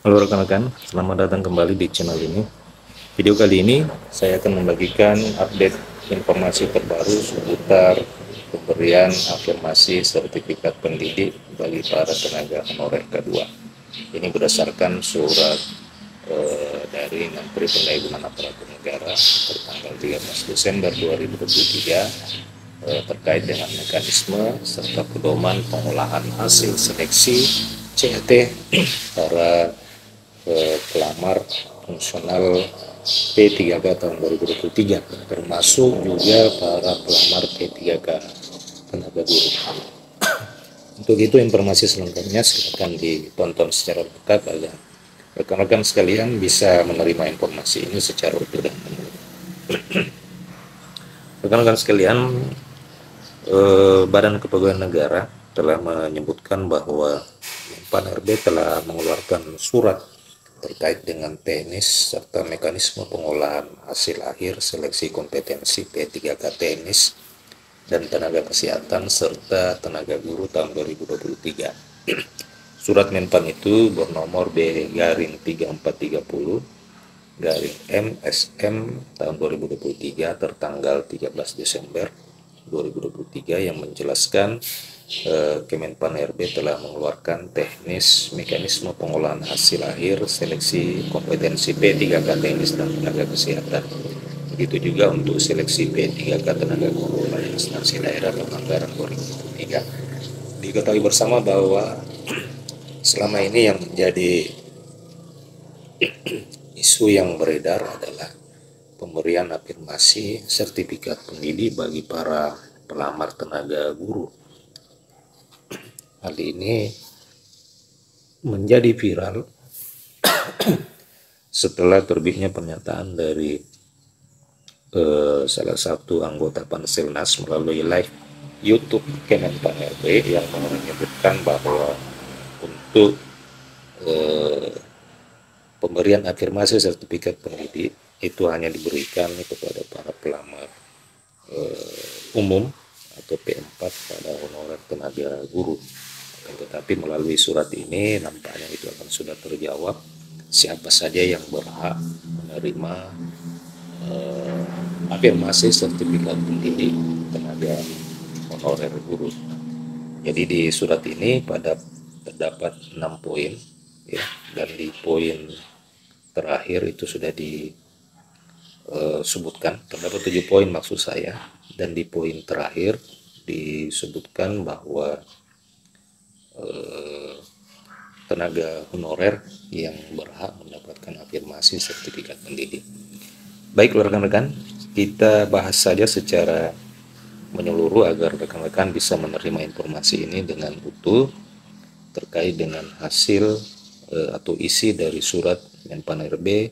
Halo rekan-rekan, selamat datang kembali di channel ini. Video kali ini saya akan membagikan update informasi terbaru seputar pemberian afirmasi sertifikat pendidik bagi para tenaga honorer K2. Ini berdasarkan surat dari Menteri Pendayaan Aparatur Negara tertanggal 13 Desember 2023 terkait dengan mekanisme serta pedoman pengolahan hasil seleksi CAT para pelamar fungsional P3K tahun 2023, termasuk juga para pelamar P3K tenaga guru. Untuk itu informasi selengkapnya silakan ditonton secara lengkap agar rekan-rekan sekalian bisa menerima informasi ini secara utuh dan menyeluruh. Rekan-rekan sekalian, Badan Kepegawaian Negara telah menyebutkan bahwa Menpan RB telah mengeluarkan surat terkait dengan teknis serta mekanisme pengolahan hasil akhir seleksi kompetensi P3K teknis dan tenaga kesehatan serta tenaga guru tahun 2023. Surat Menpan itu bernomor B-3430 garing MSM tahun 2023 tertanggal 13 Desember 2023 yang menjelaskan Kemenpan RB telah mengeluarkan teknis mekanisme pengolahan hasil akhir seleksi kompetensi P3K teknis dan tenaga kesehatan. Begitu juga untuk seleksi P3K tenaga guru pada instansi daerah tahun anggaran 2023. Diketahui bersama bahwa selama ini yang menjadi isu yang beredar adalah pemberian afirmasi sertifikat pendidik bagi para pelamar tenaga guru. Hal ini menjadi viral setelah terbitnya pernyataan dari salah satu anggota Panselnas melalui live YouTube Kemenpan RB yang menyebutkan bahwa untuk pemberian afirmasi sertifikat pendidik itu hanya diberikan kepada para pelamar umum atau P4 pada honorer tenaga guru. Tetapi melalui surat ini nampaknya itu akan sudah terjawab siapa saja yang berhak menerima afirmasi sertifikat pendidik tenaga honorer guru. Jadi di surat ini terdapat 6 poin ya, dan di poin terakhir itu sudah disebutkan terdapat 7 poin maksud saya, dan di poin terakhir disebutkan bahwa tenaga honorer yang berhak mendapatkan afirmasi sertifikat pendidik. Baik rekan-rekan, kita bahas saja secara menyeluruh agar rekan-rekan bisa menerima informasi ini dengan utuh terkait dengan hasil atau isi dari surat Menpan RB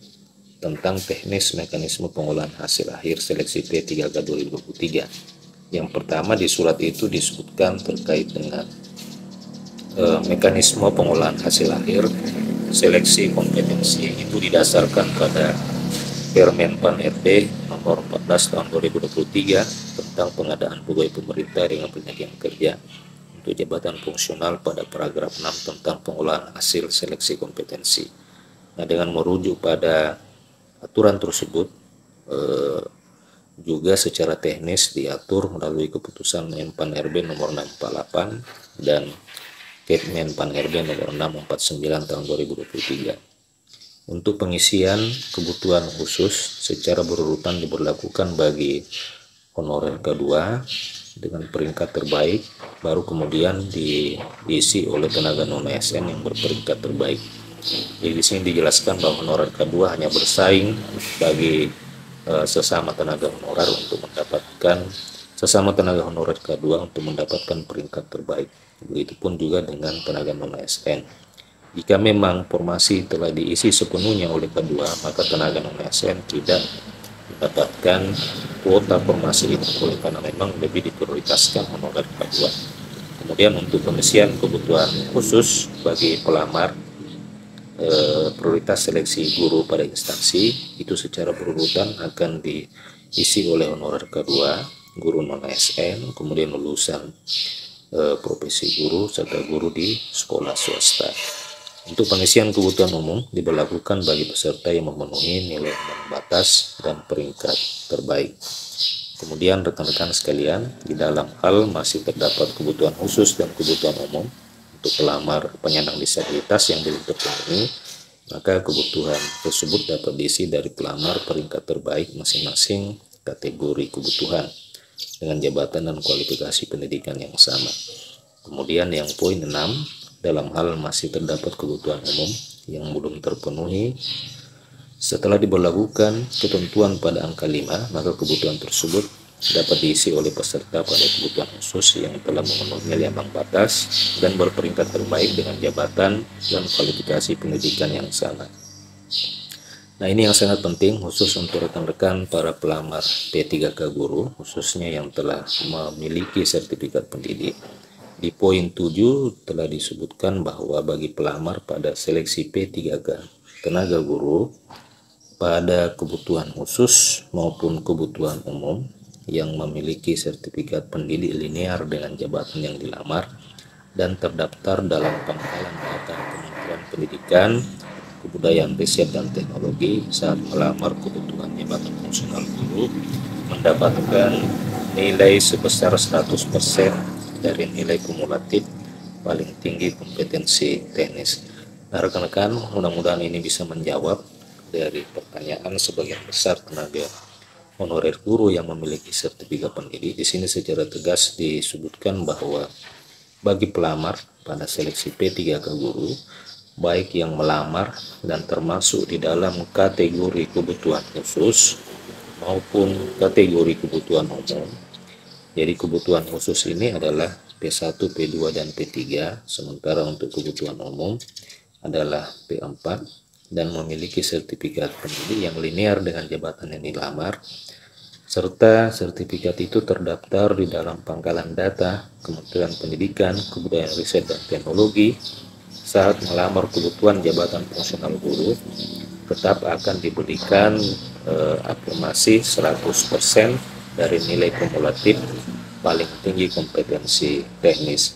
tentang teknis mekanisme pengolahan hasil akhir seleksi P3K 2023. Yang pertama di surat itu disebutkan terkait dengan mekanisme pengolahan hasil akhir seleksi kompetensi itu didasarkan pada Permenpan RB nomor 14 tahun 2023 tentang pengadaan pegawai pemerintah dengan penyajian kerja untuk jabatan fungsional pada paragraf 6 tentang pengolahan hasil seleksi kompetensi. Nah, dengan merujuk pada aturan tersebut juga secara teknis diatur melalui keputusan Menpan RB nomor 648 dan Menpan RB nomor 649 tahun 2023. Untuk pengisian kebutuhan khusus secara berurutan diberlakukan bagi honorer K2 dengan peringkat terbaik, baru kemudian diisi oleh tenaga non ASN yang berperingkat terbaik. Jadi di sini dijelaskan bahwa honorer K2 hanya bersaing bagi sesama tenaga honorer K2 untuk mendapatkan peringkat terbaik. Begitupun juga dengan tenaga non ASN. Jika memang formasi telah diisi sepenuhnya oleh K2, maka tenaga non ASN tidak mendapatkan kuota formasi itu, oleh karena memang lebih diprioritaskan honorer K2. Kemudian untuk pengisian kebutuhan khusus bagi pelamar prioritas seleksi guru pada instansi itu secara berurutan akan diisi oleh honorer K2, guru non ASN, kemudian lulusan profesi guru serta guru di sekolah swasta. Untuk pengisian kebutuhan umum diberlakukan bagi peserta yang memenuhi nilai ambang batas dan peringkat terbaik. Kemudian rekan-rekan sekalian, di dalam hal masih terdapat kebutuhan khusus dan kebutuhan umum untuk pelamar penyandang disabilitas yang belum terpenuhi, maka kebutuhan tersebut dapat diisi dari pelamar peringkat terbaik masing-masing kategori kebutuhan dengan jabatan dan kualifikasi pendidikan yang sama. Kemudian yang poin 6, dalam hal masih terdapat kebutuhan umum yang belum terpenuhi, setelah diberlakukan ketentuan pada angka 5, maka kebutuhan tersebut dapat diisi oleh peserta pada kebutuhan khusus yang telah memenuhi nilai ambang batas dan berperingkat terbaik dengan jabatan dan kualifikasi pendidikan yang sama. Nah, ini yang sangat penting khusus untuk rekan-rekan para pelamar P3K guru, khususnya yang telah memiliki sertifikat pendidik. Di poin 7 telah disebutkan bahwa bagi pelamar pada seleksi P3K tenaga guru pada kebutuhan khusus maupun kebutuhan umum yang memiliki sertifikat pendidik linear dengan jabatan yang dilamar dan terdaftar dalam pangkalan data Kementerian Pendidikan, Kebudayaan, Riset, dan Teknologi saat melamar kebutuhan jabatan fungsional guru mendapatkan nilai sebesar 100% dari nilai kumulatif paling tinggi kompetensi teknis. Nah, rekan-rekan, mudah-mudahan ini bisa menjawab dari pertanyaan sebagian besar tenaga honorer guru yang memiliki sertifikat pendidik. Di sini secara tegas disebutkan bahwa bagi pelamar pada seleksi P3K guru, baik yang melamar dan termasuk di dalam kategori kebutuhan khusus maupun kategori kebutuhan umum. Jadi kebutuhan khusus ini adalah P1, P2, dan P3, sementara untuk kebutuhan umum adalah P4 dan memiliki sertifikat pendidik yang linear dengan jabatan yang dilamar, serta sertifikat itu terdaftar di dalam pangkalan data Kementerian Pendidikan, Kebudayaan, Riset, dan Teknologi. Saat melamar kebutuhan jabatan fungsional guru, tetap akan diberikan afirmasi 100% dari nilai kumulatif paling tinggi kompetensi teknis.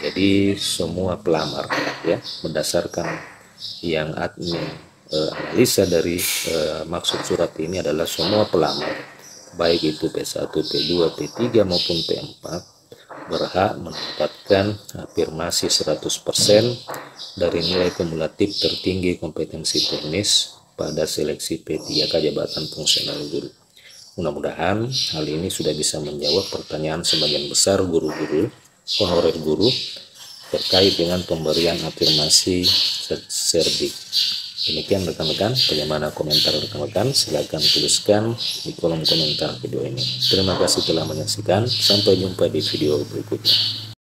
Jadi semua pelamar ya, berdasarkan yang admin analisa dari maksud surat ini adalah semua pelamar baik itu P1, P2, P3 maupun P4 berhak mendapatkan afirmasi 100% dari nilai kumulatif tertinggi kompetensi teknis pada seleksi P3K jabatan fungsional guru. Mudah-mudahan hal ini sudah bisa menjawab pertanyaan sebagian besar guru-guru, honorer guru terkait dengan pemberian afirmasi serdik. Demikian rekan-rekan, bagaimana komentar rekan-rekan? Silakan tuliskan di kolom komentar video ini. Terima kasih telah menyaksikan, sampai jumpa di video berikutnya.